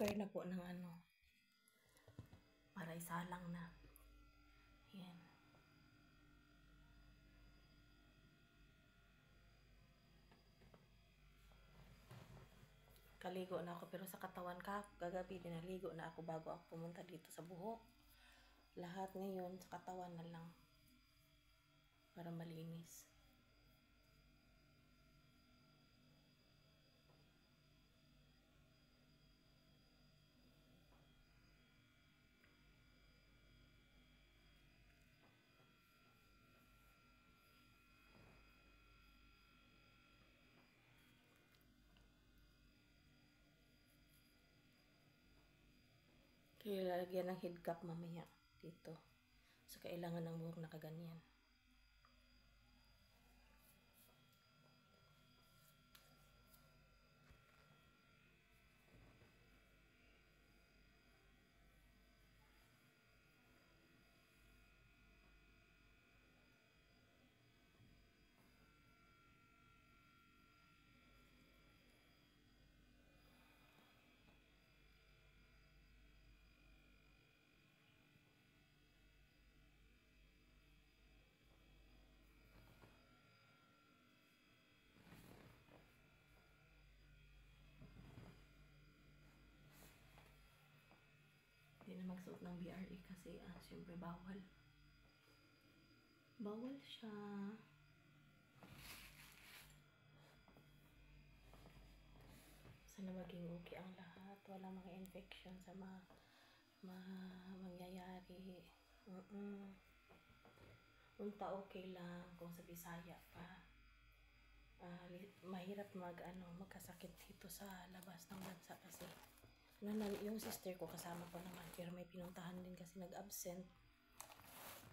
prepare na po ng ano, para isalang na. Ayan. Kaligo na ako, pero sa katawan kagabi dinaligo na ako bago ako pumunta dito sa buhok. Lahat ngayon sa katawan na lang para malinis. Kaya lalagyan ng head cap mamaya dito. So, kailangan ng buhok na kaganyan. Hindi na magsuot ng BRE kasi syempre bawal. Bawal siya. Sana maging okay ang lahat. Wala mga infection sa mangyayari. Unta okay lang kung sa Bisaya pa. Mahirap magkasakit dito sa labas ng bansa kasi yung sister ko kasama ko naman, pero may pinuntahan din kasi nag-absent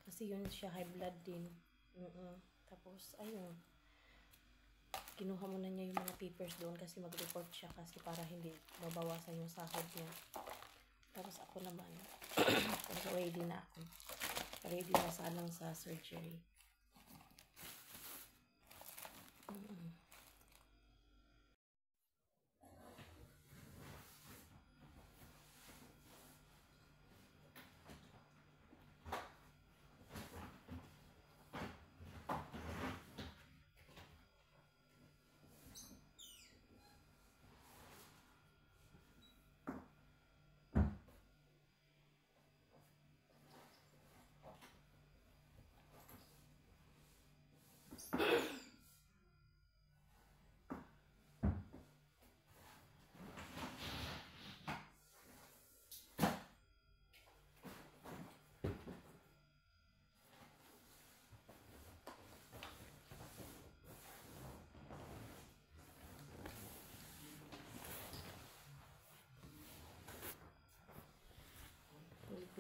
kasi yun siya high blood din. Tapos ayun, kinuha muna niya yung mga papers doon kasi mag-report siya kasi para hindi mabawasan yung sahod niya. Tapos ako naman ready na ako, ready na salang sa surgery.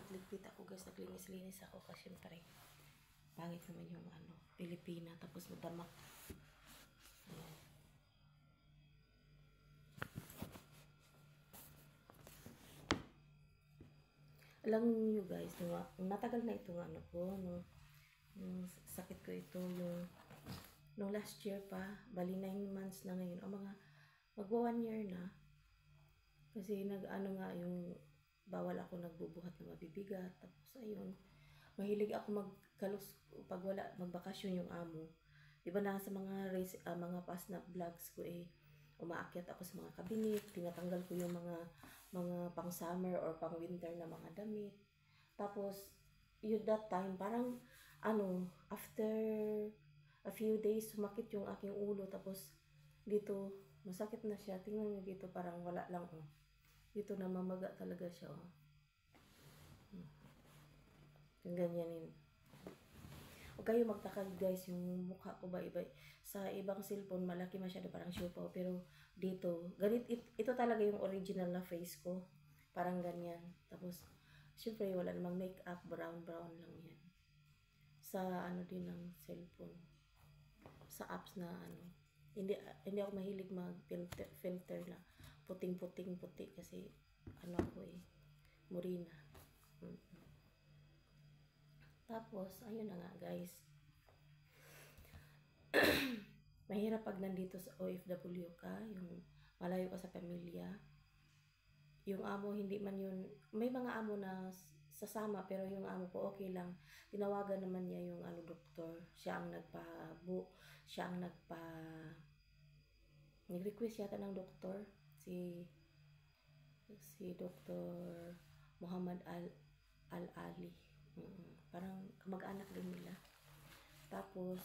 Ligpit ako guys, naglinis-linis ako kasi syempre pangit naman yung Pilipina tapos madamak. Ayan. Alam niyo guys, matagal na itong nung sakit ko ito nung last year pa, bali 9 months na ngayon, magwa 1 year na kasi yung bawal ako nagbubuhat na mabibigat. Tapos ayun, mahilig ako pag wala magbakasyon yung amo. Diba na sa mga past na vlogs ko umaakyat ako sa mga kabinet, tinatanggal ko yung mga pang summer or pang winter na mga damit. Tapos that time parang after a few days sumakit yung aking ulo, tapos dito masakit na siya. Tingnan niyo dito, parang wala lang dito na mamaga talaga siya yung ganyanin. Huwag kayo magtaka guys, yung mukha ko ba iba sa ibang cellphone, malaki masyado, parang siopaw, pero dito ito talaga yung original na face ko, parang ganyan. Tapos syempre wala namang makeup, brown lang yan sa din ng cellphone, sa apps na hindi ako mahilig mag filter na puti kasi ako morena. Tapos ayun na nga guys, mahirap pag nandito sa OFW ka, yung malayo ka sa pamilya, yung amo hindi man yun, may mga amo na sasama pero yung amo ko okay lang. Tinawagan naman niya yung ano doktor, siya ang nag-request yata ng doktor, si Dr. Muhammad Al-Ali. Parang kamag-anak din nila. Tapos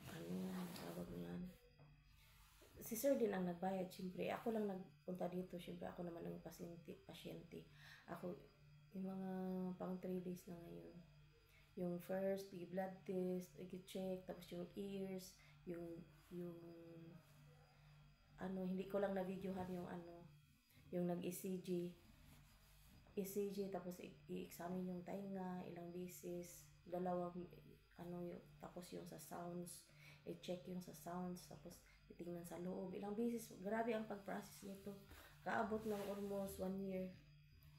tawag niyan, si sir din ang nagbayad. Siyempre ako lang nagpunta dito, siyempre ako naman ang pasyente. Ako yung mga pang 3 days na ngayon, yung first blood test, i-check, tapos yung ears, yung hindi ko lang na videohan yung nag-ECG, tapos i-examine yung tainga ilang beses, dalawang tapos yung sa sounds, i-check yung sa sounds, tapos titingnan sa loob ilang beses. Grabe ang pag-process nito, kaabot ng almost 1 year,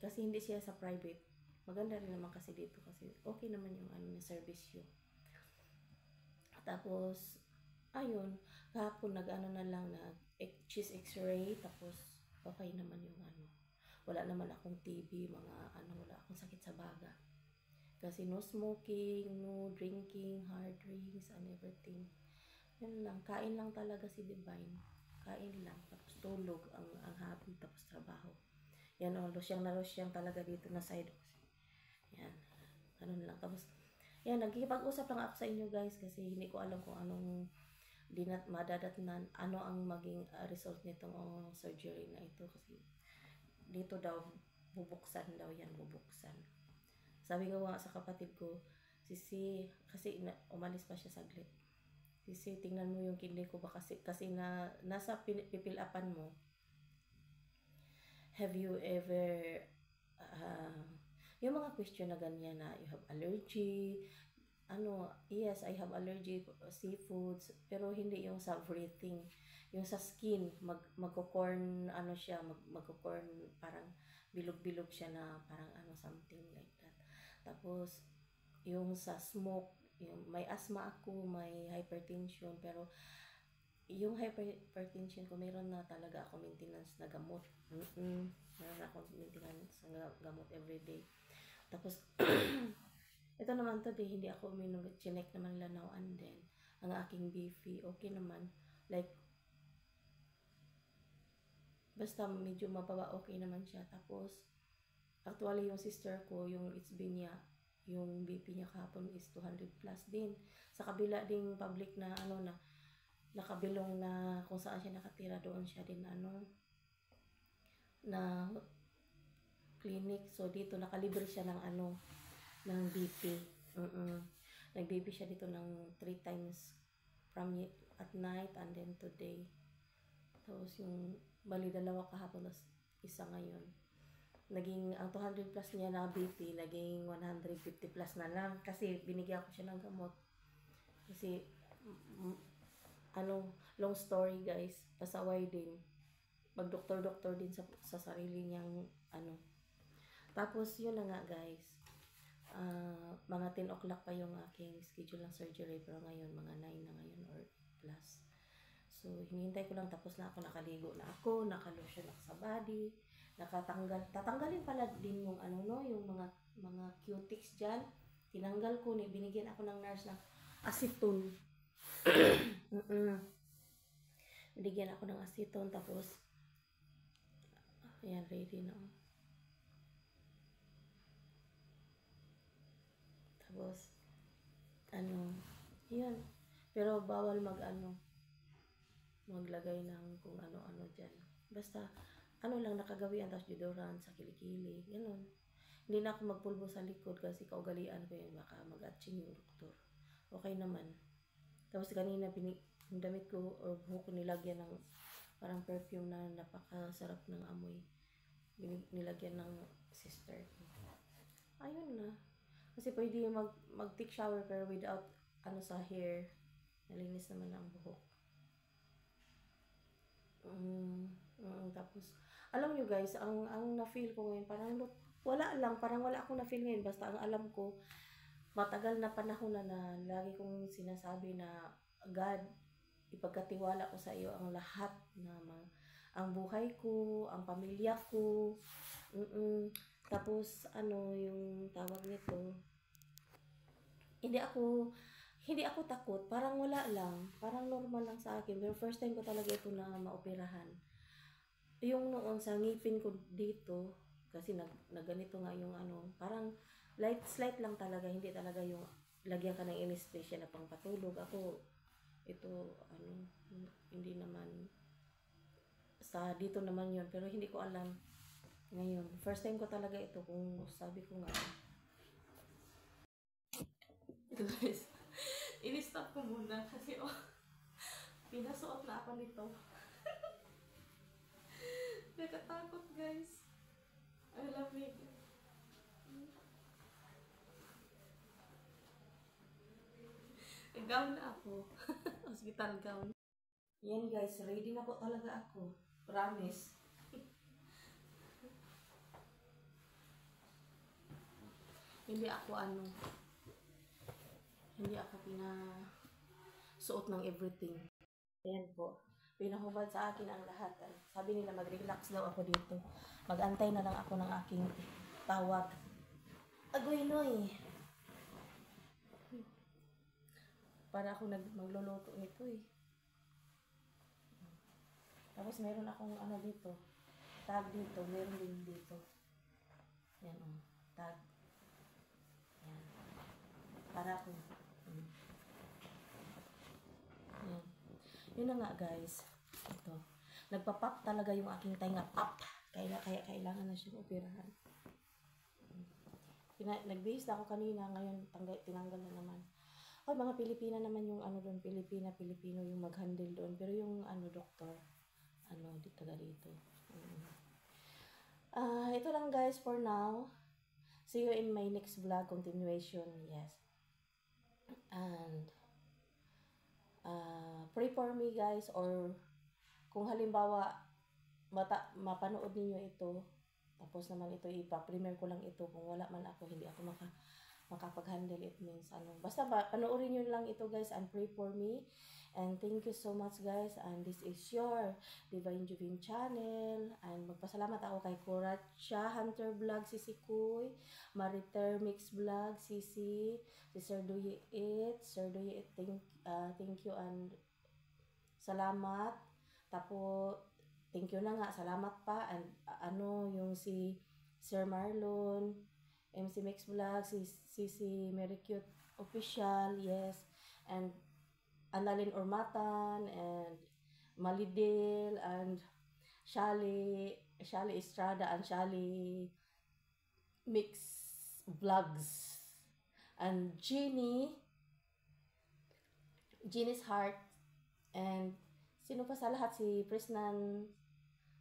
kasi hindi siya sa private. Maganda rin naman kasi dito, kasi okay naman yung service yun. Tapos ayun, kahapon na lang na chest x-ray, tapos okay naman yung wala naman akong TB, wala akong sakit sa baga, kasi no smoking, no drinking hard drinks and everything. Yun lang, kain lang talaga si Divine, kain lang, tapos tulog ang hapon, tapos trabaho. Yan, losyang talaga dito na side. Yan, ganun lang. Tapos yan, nagkikipag-usap lang ako sa inyo guys, kasi hindi ko alam kung anong madadatnan, ano ang maging result nitong surgery na ito, kasi dito daw bubuksan. Sabi ko nga sa kapatid ko, Sisi, kasi umalis pa siya saglit, Sisi, tingnan mo yung kidney ko ba, kasi nasa pipilapan mo. Have you ever yung mga question na ganyan na you have allergy, yes, I have allergy seafoods, pero hindi yung sa breathing, yung sa skin, magko-corn siya, magko-corn, parang bilog-bilog siya na parang something like that. Tapos yung sa smoke, yung may asthma ako, may hypertension, pero yung hypertension ko, meron na talaga ako maintenance na gamot. Meron ako maintenance na gamot everyday. Tapos ito naman hindi ako uminom, chinek naman nila now and then. Ang aking BP, okay naman. Like, basta medyo mababa, okay naman siya. Tapos, actually yung sister ko, yung HB niya, yung BP niya kahapon is 200 plus din. Sa kabila ding public na na nakabilong na kung saan siya nakatira, doon siya din na clinic. So dito nakalibre siya ng BP. Nag-BP siya dito ng 3 times from at night and then today. Tapos yung bali dalawa kahapon, tapos isa ngayon. Naging ang 200 plus niya na BP, naging 150 plus na lang, kasi binigyan ko siya ng gamot. Kasi long story guys, pasaway din, magdoktor din sa sarili niyang Tapos yun na nga guys, mga 10 o'clock pa yung aking schedule ng surgery, pero ngayon mga 9 na ngayon or plus. So hinihintay ko lang, tapos na ako, nakaligo na ako, nakalotion ako sa body, tatanggalin pala din yung yung mga cutics dyan. Tinanggal ko, binigyan ako ng nurse ng acetone. Binigyan ako ng acetone, tapos ayan, ready na. Tapos yun, pero bawal maglagay ng kung ano dyan. Basta lang nakagawian, tapos deodorant sa kilikili, ganun. Hindi na ako magpulbo sa likod, kasi kaugalian ko yun, baka mag-atching yung doktor. Okay naman. Tapos kanina yung damit ko or buhok ko nilagyan ng parang perfume na napakasarap ng amoy, nilagyan ng sister ko. Ayun na, kasi pwede mag-take shower pero without sa hair. Nalinis naman ang buhok. Tapos alam nyo guys, ang na-feel ko ngayon, parang wala akong na-feel ngayon. Basta ang alam ko, matagal na panahon na lagi kong sinasabi na, God, ipagkatiwala ko sa iyo ang lahat na ang buhay ko, ang pamilya ko. Tapos ano yung tawag nito, hindi ako hindi ako takot, parang wala lang, parang normal lang sa akin. Pero first time ko talaga ito na maoperahan. Yung noon sa ngipin ko dito, kasi nagganito nga yung ano, parang slight lang talaga, hindi talaga yung lagyan ka ng anesthesia na pang patulog. Ako, ito, ano, hindi naman, sa dito naman yun, pero hindi ko alam ngayon. First time ko talaga ito, kung sabi ko nga, guys, in-stop ko muna kasi pinasuot na ako nito. Nakatakot guys. Ang lamig. Gown na ako. Hospital gown. Yan guys, ready na po talaga ako. Promise. Hindi ako hindi ako pinasuot ng everything. Ayan po. Pinahubad sa akin ang lahat. Sabi nila mag-relax daw ako dito. Mag-antay na lang ako ng aking tawag. Agoy noy. Para ako magluluto nito eh. Tapos meron akong ano dito. Tag dito. Meron din dito. Yan o. Tag. Yan. Para ako. Yan. Yun na nga guys. Ito. Nagpa-pop talaga yung aking tainga. Pop. Kaya kailangan na siyang operahan. Nagbihis na ako kanina. Ngayon tinanggal na naman. Oh, mga Pilipina naman yung ano doon. Pilipino yung mag-handle doon. Pero yung ano doktor. Dito taga dito. Ito lang guys for now. See you in my next vlog continuation. Yes. And pray for me guys, or kung halimbawa mapanood niyo ito, tapos naman ito ipa-premiere ko lang ito, kung wala man ako, hindi ako makapag-handle, it means basta panoorin niyo lang ito guys, and pray for me. And thank you so much guys, and this is your Divine Juvin channel. And magpasalamat ako kay Coracha Hunter Vlog, Sisi Kuy, Mariter Mix Vlog, Sisi, si Sir Doye It, thank you and salamat. Tapos thank you na nga, salamat pa. And yung si Sir Marlon, MC Mix Vlog, si Mary Cute Official, yes, and Annalyn Ormatan, and Malidel, and Shali Estrada, and Shali Mix Vlogs, and Jeannie's Heart, and sino pa sa lahat, si Prisnan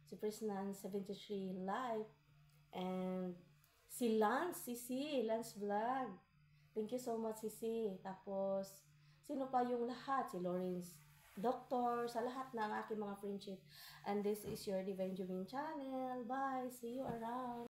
73 Live, and si Lance Vlog. Thank you so much, Sisi. Tapos sino pa yung lahat? Si Lawrence Doctor, sa lahat ng aking mga friendship. And this is your Divine Juvin channel. Bye! See you around!